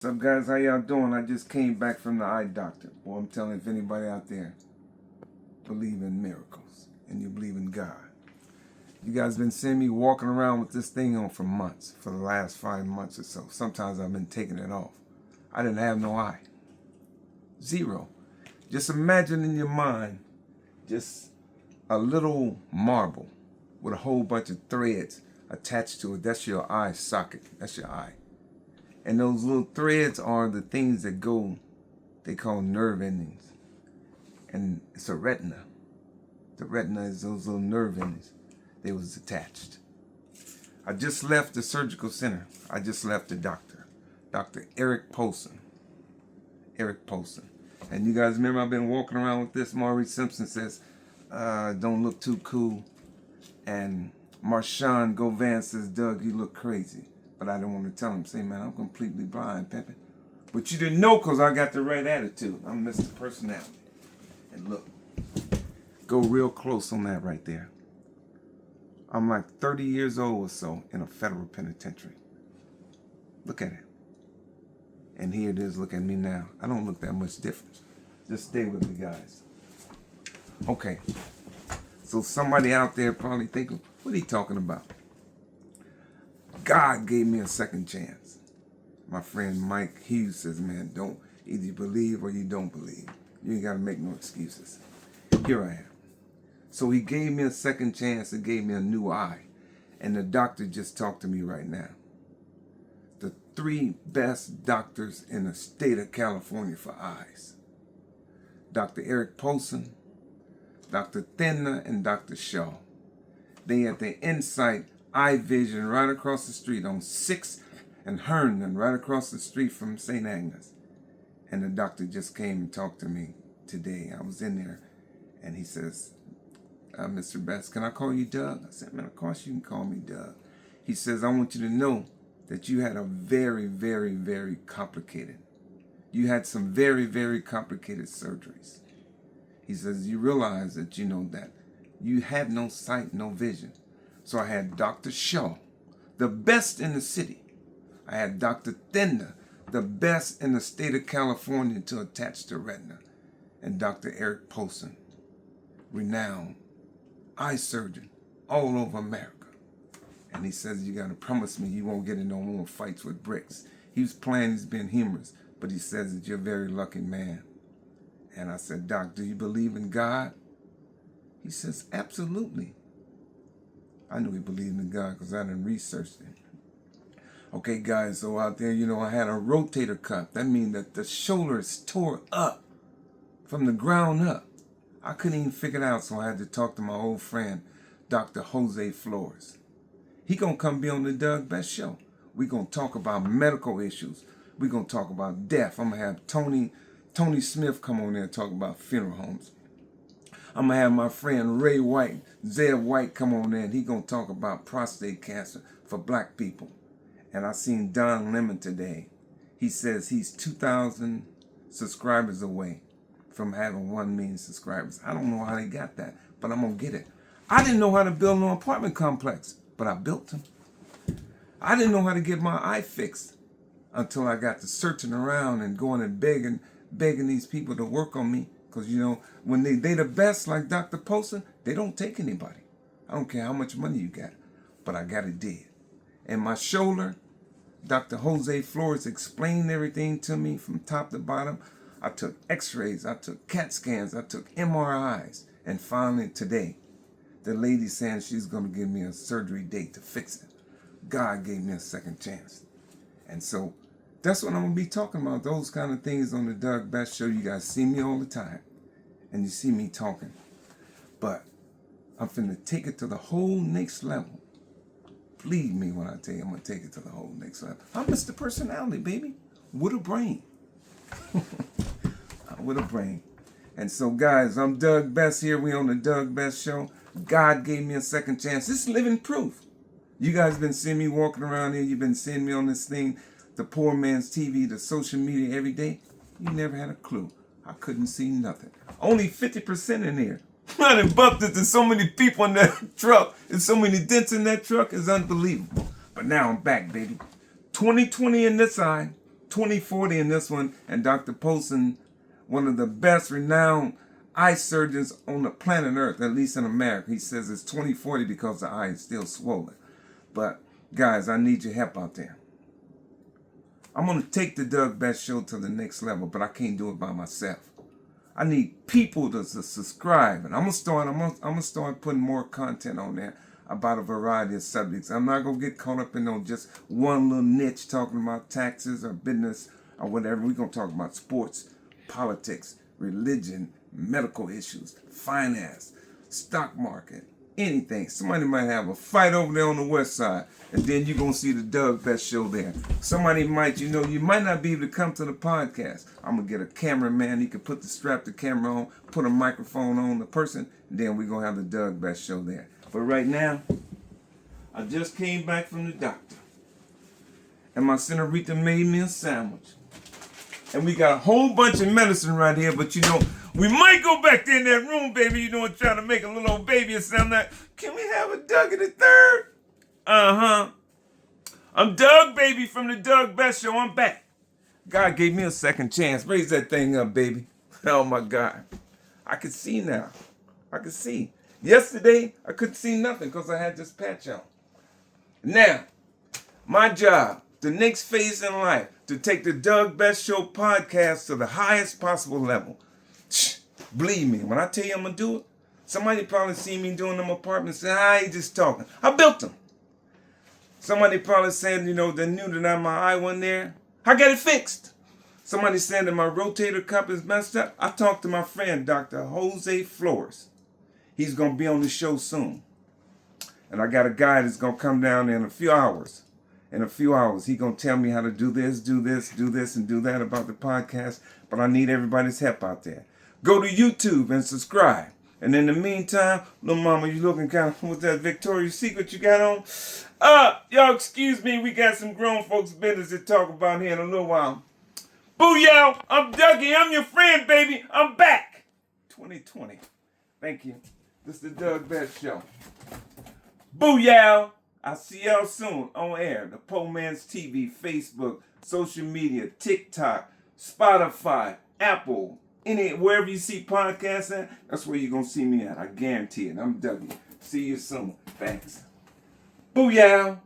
What's up, guys? How y'all doing? I just came back from the eye doctor. Boy, I'm telling you, if anybody out there believe in miracles and you believe in God, you guys been seeing me walking around with this thing on for months, for the last 5 months or so. Sometimes I've been taking it off. I didn't have no eye. Zero. Just imagine in your mind just a little marble with a whole bunch of threads attached to it. That's your eye socket. That's your eye. And those little threads are the things that go, they call nerve endings. And it's a retina. The retina is those little nerve endings. They was attached. I just left the surgical center. I just left the doctor. Dr. Eric Polson. Eric Polson. And you guys remember I've been walking around with this. Maurice Simpson says, don't look too cool. And Marshawn Govan says, Doug, you look crazy. But I didn't want to tell him, say, man, I'm completely blind, Pepe. But you didn't know because I got the right attitude. I'm Mr. Personality. And look, go real close on that right there. I'm like 30 years old or so in a federal penitentiary. Look at it. And here it is, look at me now. I don't look that much different. Just stay with me, guys. Okay. So somebody out there probably thinking, what are you talking about? God gave me a second chance. My friend Mike Hughes says, man, don't either you believe or you don't believe. You ain't got to make no excuses. Here I am. So he gave me a second chance and gave me a new eye. And the doctor just talked to me right now. The 3 best doctors in the state of California for eyes. Dr. Eric Polson, Dr. Thinner, and Dr. Shaw. They at the Insight Eye Vision right across the street on 6th and Herndon, right across the street from St. Agnes. And the doctor just came and talked to me today. I was in there and he says, Mr. Best, can I call you Doug? I said, man, of course you can call me Doug. He says, I want you to know that you had a very, very, very complicated. You had some very, very complicated surgeries. He says, you realize that you know that you have no sight, no vision. So I had Dr. Shaw, the best in the city. I had Dr. Thinner, the best in the state of California to attach to retina. And Dr. Eric Polson, renowned eye surgeon all over America. And he says, you got to promise me you won't get in no more fights with bricks. He was playing, he's being humorous, but he says that you're a very lucky man. And I said, Doc, do you believe in God? He says, absolutely. I knew he believed in God because I done researched it. Okay, guys, so out there, I had a rotator cuff. That means that the shoulder is tore up from the ground up. I couldn't even figure it out, so I had to talk to my old friend, Dr. Jose Flores. He gonna come be on the Doug Best Show. We gonna talk about medical issues. We gonna talk about death. I'm gonna have Tony Smith come on there and talk about funeral homes. I'm going to have my friend Ray White, Zeb White, come on there, and he going to talk about prostate cancer for black people. And I seen Don Lemon today. He says he's 2,000 subscribers away from having 1 million subscribers. I don't know how they got that, but I'm going to get it. I didn't know how to build an apartment complex, but I built them. I didn't know how to get my eye fixed until I got to searching around and going and begging these people to work on me. Because, when they the best, like Dr. Polson, they don't take anybody. I don't care how much money you got, but I got it did. And my shoulder, Dr. Jose Flores explained everything to me from top to bottom. I took x-rays, I took CAT scans, I took MRIs. And finally today, the lady saying she's going to give me a surgery date to fix it. God gave me a second chance. And so that's what I'm going to be talking about, those kind of things on the Doug Best Show. You guys see me all the time, and you see me talking. But I'm finna take it to the whole next level. Believe me when I tell you I'm going to take it to the whole next level. I'm Mr. Personality, baby, with a brain. With a brain. And so, guys, I'm Doug Best here. We on the Doug Best Show. God gave me a second chance. This is living proof. You guys been seeing me walking around here. You've been seeing me on this thing, the poor man's TV, the social media every day. You never had a clue. I couldn't see nothing. Only 50% in here. I done bumped into so many people in that truck and so many dents in that truck is unbelievable. But now I'm back, baby. 2020 in this eye, 2040 in this one, and Dr. Polson, one of the best renowned eye surgeons on the planet Earth, at least in America. He says it's 2040 because the eye is still swollen. But guys, I need your help out there. I'm going to take the Doug Best Show to the next level, but I can't do it by myself. I need people to subscribe, and I'm gonna start putting more content on there about a variety of subjects. I'm not gonna get caught up in on just one little niche talking about taxes or business or whatever. We're gonna talk about sports, politics, religion, medical issues, finance, stock market, anything. Somebody might have a fight over there on the west side, and then you're going to see the Doug Best Show there. Somebody might, you might not be able to come to the podcast. I'm going to get a cameraman. He can strap the camera on, put a microphone on the person, and then we're going to have the Doug Best Show there. But right now, I just came back from the doctor, and my senorita made me a sandwich. And we got a whole bunch of medicine right here, but we might go back there in that room, baby, and try to make a little old baby or something like, can we have a Doug in the third? Uh-huh. I'm Doug, baby, from the Doug Best Show. I'm back. God gave me a second chance. Raise that thing up, baby. Oh, my God. I can see now. I can see. Yesterday, I couldn't see nothing because I had this patch on. Now, my job, the next phase in life, to take the Doug Best Show podcast to the highest possible level. Believe me, when I tell you I'm going to do it, somebody probably seen me doing them apartments and say, he just talking. I built them. Somebody probably said, they knew that my eye wasn't there. I got it fixed. Somebody said that my rotator cuff is messed up. I talked to my friend, Dr. Jose Flores. He's going to be on the show soon. And I got a guy that's going to come down in a few hours. In a few hours, he's going to tell me how to do this, and do that about the podcast. But I need everybody's help out there. Go to YouTube and subscribe. And in the meantime, little mama, you looking kind of with that Victoria's Secret you got on? Y'all excuse me, we got some grown folks business to talk about here in a little while. Booyah! I'm Dougie, I'm your friend, baby. I'm back. 2020. Thank you. This is the Doug Best Show. Booyah! I'll see y'all soon on air. The Po Man's TV, Facebook, social media, TikTok, Spotify, Apple, wherever you see podcasts at, that's where you're going to see me at. I guarantee it. I'm Dougie. See you soon. Thanks. Booyah!